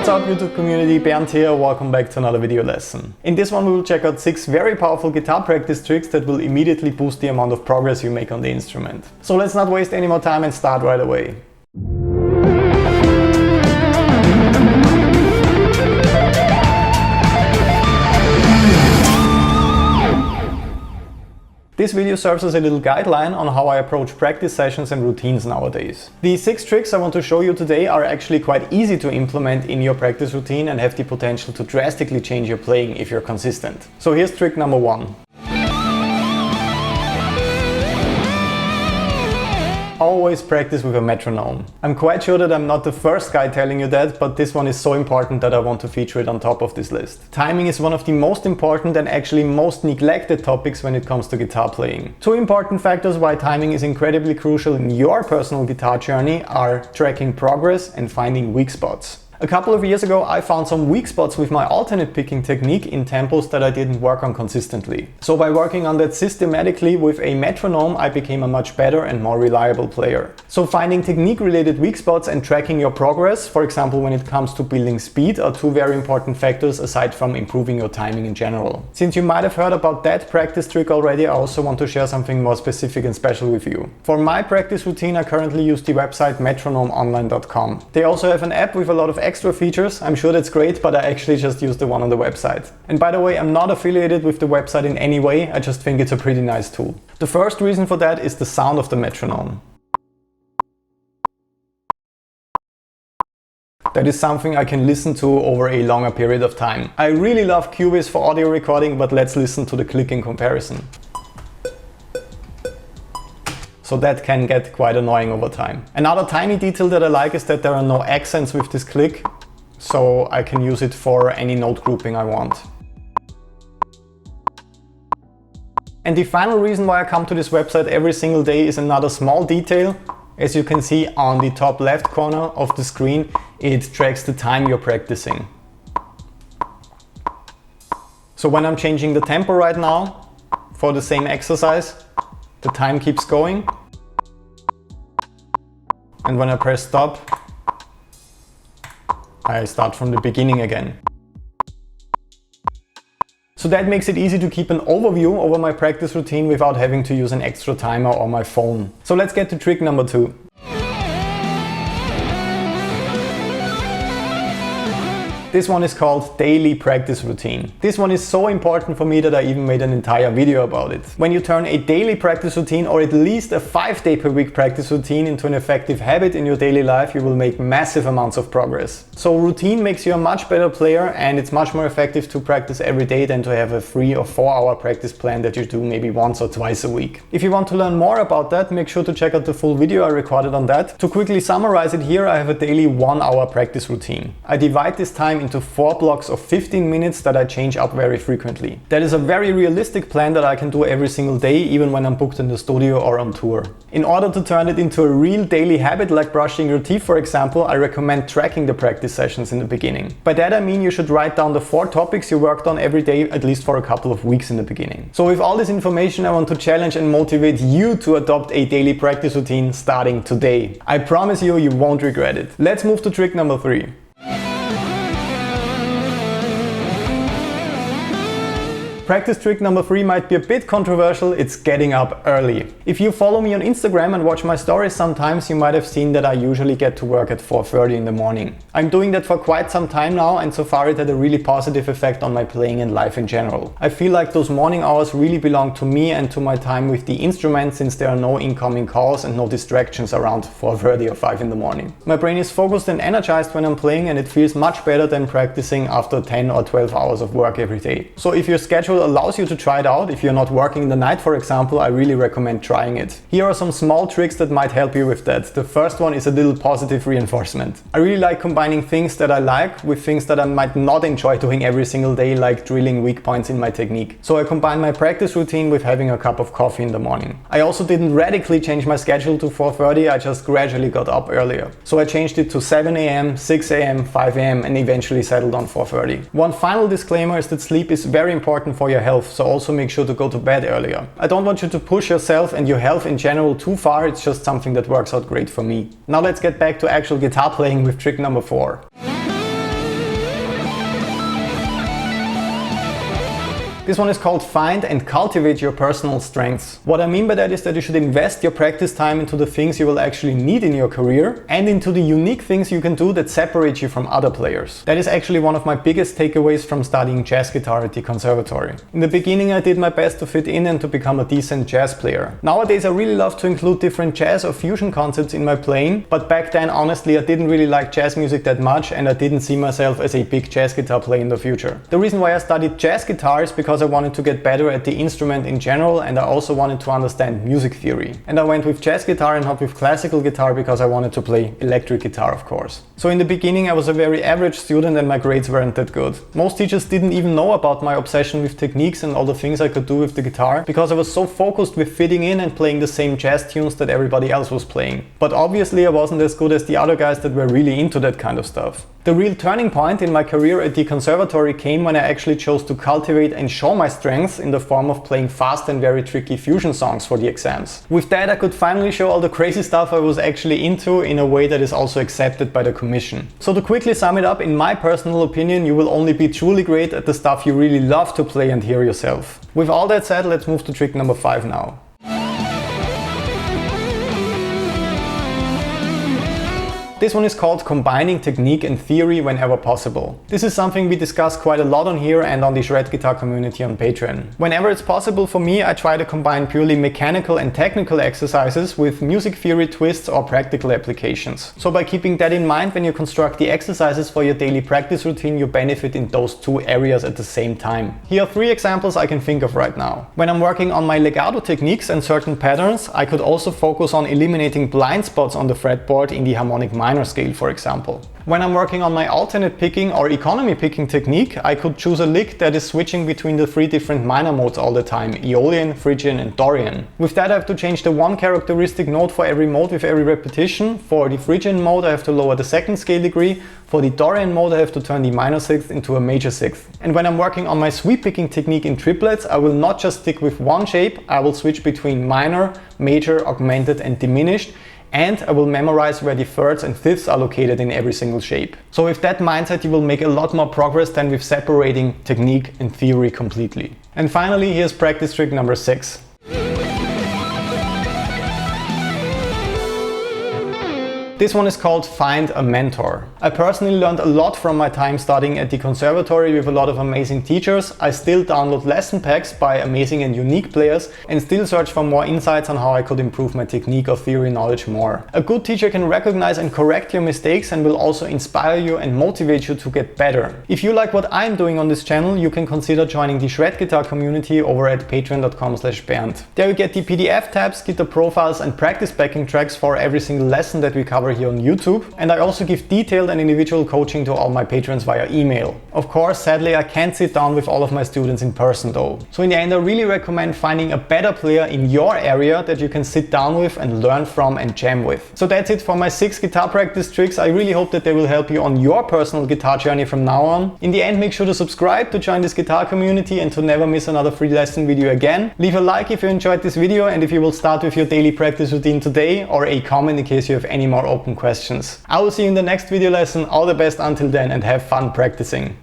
What's up YouTube community, Bernd here, welcome back to another video lesson. In this one we will check out 6 very powerful guitar practice tricks that will immediately boost the amount of progress you make on the instrument. So let's not waste any more time and start right away. This video serves as a little guideline on how I approach practice sessions and routines nowadays. The 6 tricks I want to show you today are actually quite easy to implement in your practice routine and have the potential to drastically change your playing if you're consistent. So here's trick number 1. Always practice with a metronome. I'm quite sure that I'm not the first guy telling you that, but this one is so important that I want to feature it on top of this list. Timing is one of the most important and actually most neglected topics when it comes to guitar playing. 2 important factors why timing is incredibly crucial in your personal guitar journey are tracking progress and finding weak spots. A couple of years ago I found some weak spots with my alternate picking technique in tempos that I didn't work on consistently. So by working on that systematically with a metronome I became a much better and more reliable player. So finding technique related weak spots and tracking your progress, for example when it comes to building speed, are 2 very important factors aside from improving your timing in general. Since you might have heard about that practice trick already, I also want to share something more specific and special with you. For my practice routine I currently use the website metronomeonline.com. They also have an app with a lot of extra features. I'm sure that's great, but I actually just use the one on the website. And by the way, I'm not affiliated with the website in any way, I just think it's a pretty nice tool. The first reason for that is the sound of the metronome. That is something I can listen to over a longer period of time. I really love Cubase for audio recording, but let's listen to the click in comparison. So that can get quite annoying over time. Another tiny detail that I like is that there are no accents with this click, so I can use it for any note grouping I want. And the final reason why I come to this website every single day is another small detail. As you can see on the top left corner of the screen, it tracks the time you're practicing. So when I'm changing the tempo right now for the same exercise, the time keeps going, and when I press stop, I start from the beginning again. So that makes it easy to keep an overview over my practice routine without having to use an extra timer or my phone. So let's get to trick number 2. This one is called daily practice routine. This one is so important for me that I even made an entire video about it. When you turn a daily practice routine or at least a 5-day per week practice routine into an effective habit in your daily life, you will make massive amounts of progress. So routine makes you a much better player, and it's much more effective to practice every day than to have a 3 or 4 hour practice plan that you do maybe once or twice a week. If you want to learn more about that, make sure to check out the full video I recorded on that. To quickly summarize it here, I have a daily 1 hour practice routine. I divide this time into 4 blocks of 15 minutes that I change up very frequently. That is a very realistic plan that I can do every single day, even when I'm booked in the studio or on tour. In order to turn it into a real daily habit like brushing your teeth for example, I recommend tracking the practice sessions in the beginning. By that I mean you should write down the 4 topics you worked on every day, at least for a couple of weeks in the beginning. So with all this information I want to challenge and motivate you to adopt a daily practice routine starting today. I promise you, you won't regret it. Let's move to trick number 3. Practice trick number 3 might be a bit controversial, it's getting up early. If you follow me on Instagram and watch my stories sometimes, you might have seen that I usually get to work at 4:30 in the morning. I'm doing that for quite some time now, and so far it had a really positive effect on my playing and life in general. I feel like those morning hours really belong to me and to my time with the instrument, since there are no incoming calls and no distractions around 4:30 or 5 in the morning. My brain is focused and energized when I'm playing, and it feels much better than practicing after 10 or 12 hours of work every day. So if your schedule allows you to try it out, if you're not working in the night for example, I really recommend trying it. Here are some small tricks that might help you with that. The first one is a little positive reinforcement. I really like combining things that I like with things that I might not enjoy doing every single day, like drilling weak points in my technique. So I combine my practice routine with having a cup of coffee in the morning. I also didn't radically change my schedule to 4:30, I just gradually got up earlier. So I changed it to 7 AM, 6 AM, 5 AM and eventually settled on 4:30. One final disclaimer is that sleep is very important for your health, so also make sure to go to bed earlier. I don't want you to push yourself and your health in general too far, it's just something that works out great for me. Now let's get back to actual guitar playing with trick number 4. This one is called Find and Cultivate Your Personal Strengths. What I mean by that is that you should invest your practice time into the things you will actually need in your career and into the unique things you can do that separate you from other players. That is actually one of my biggest takeaways from studying jazz guitar at the conservatory. In the beginning I did my best to fit in and to become a decent jazz player. Nowadays I really love to include different jazz or fusion concepts in my playing, but back then honestly I didn't really like jazz music that much and I didn't see myself as a big jazz guitar player in the future. The reason why I studied jazz guitar is because I wanted to get better at the instrument in general, and I also wanted to understand music theory. And I went with jazz guitar and not with classical guitar because I wanted to play electric guitar, of course. So in the beginning I was a very average student and my grades weren't that good. Most teachers didn't even know about my obsession with techniques and all the things I could do with the guitar because I was so focused with fitting in and playing the same jazz tunes that everybody else was playing. But obviously I wasn't as good as the other guys that were really into that kind of stuff. The real turning point in my career at the conservatory came when I actually chose to cultivate and show my strengths in the form of playing fast and very tricky fusion songs for the exams. With that I could finally show all the crazy stuff I was actually into in a way that is also accepted by the commission. So to quickly sum it up, in my personal opinion, you will only be truly great at the stuff you really love to play and hear yourself. With all that said, let's move to trick number 5 now. This one is called combining technique and theory whenever possible. This is something we discuss quite a lot on here and on the shred guitar community on Patreon. Whenever it's possible for me, I try to combine purely mechanical and technical exercises with music theory twists or practical applications. So by keeping that in mind, when you construct the exercises for your daily practice routine, you benefit in those two areas at the same time. Here are 3 examples I can think of right now. When I'm working on my legato techniques and certain patterns, I could also focus on eliminating blind spots on the fretboard in the harmonic minor scale, for example. When I'm working on my alternate picking or economy picking technique, I could choose a lick that is switching between the 3 different minor modes all the time: Aeolian, Phrygian and Dorian. With that I have to change the one characteristic note for every mode with every repetition. For the Phrygian mode I have to lower the 2nd scale degree. For the Dorian mode I have to turn the minor 6th into a major 6th. And when I'm working on my sweep picking technique in triplets, I will not just stick with one shape, I will switch between minor, major, augmented and diminished. And I will memorize where the 3rds and 5ths are located in every single shape. So with that mindset you will make a lot more progress than with separating technique and theory completely. And finally, here's practice trick number 6. This one is called Find a Mentor. I personally learned a lot from my time studying at the conservatory with a lot of amazing teachers. I still download lesson packs by amazing and unique players and still search for more insights on how I could improve my technique or theory knowledge more. A good teacher can recognize and correct your mistakes and will also inspire you and motivate you to get better. If you like what I'm doing on this channel, you can consider joining the shred guitar community over at patreon.com/Bernd. There you get the PDF tabs, guitar profiles and practice backing tracks for every single lesson that we cover here on YouTube, and I also give detailed and individual coaching to all my patrons via email. Of course, sadly I can't sit down with all of my students in person though. So in the end I really recommend finding a better player in your area that you can sit down with and learn from and jam with. So that's it for my 6 guitar practice tricks. I really hope that they will help you on your personal guitar journey from now on. In the end, make sure to subscribe to join this guitar community and to never miss another free lesson video again. Leave a like if you enjoyed this video and if you will start with your daily practice routine today, or a comment in case you have any more open questions. I will see you in the next video lesson. All the best until then and have fun practicing.